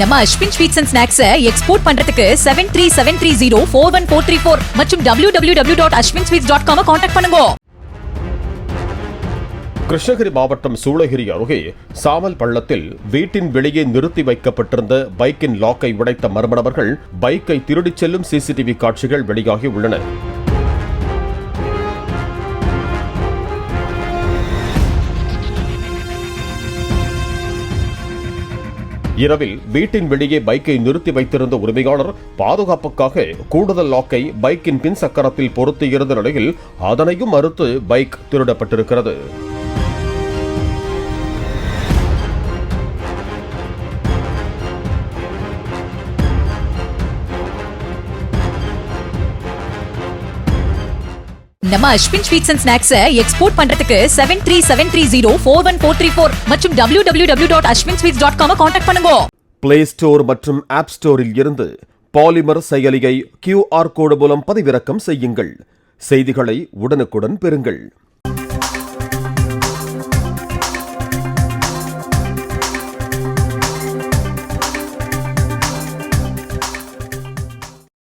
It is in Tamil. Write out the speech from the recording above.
நம்ம Ashwin sweets and snacks export பண்றதுக்கு 7373041434 மற்றும் www.ashwinsweets.com கான்டாக்ட் பண்ணுங்க. கிருஷ்ணகிரி மாவட்டம் சூளகிரி அருகே சாமல் பள்ளத்தில் வீட்டின் வெளியே நிறுத்தி வைக்கப்பட்டிருந்த பைக்கின் லாக்கை உடைத்த மர்ம நபர்கள் பைக்கை திருடிச் செல்லும் சிசிடிவி காட்சிகள் வெளியாகி உள்ளன. இரவில் வீட்டின் வெளியே பைக்கை நிறுத்தி வைத்திருந்த உரிமையாளர் பாதுகாப்புக்காக கூடுதல் லாக்கை பைக்கின் பின் சக்கரத்தில் பொருத்தியிருந்த நிலையில் அதனையும் மறுத்து பைக் திருடப்பட்டிருக்கிறது. நம்ம Ashwin sweets and snacks export பண்றதுக்கு 7373041434 மற்றும் www.ashwinsweets.com கான்டாக்ட் பண்ணுங்க. பிளே ஸ்டோர் மற்றும் ஆப் ஸ்டோரில் இருந்து பாலிமர் செயலியை QR கோடு மூலம் பதிவிறக்கம் செய்யுங்கள். செய்திகளை உடனுக்குடன் பெறுங்கள்.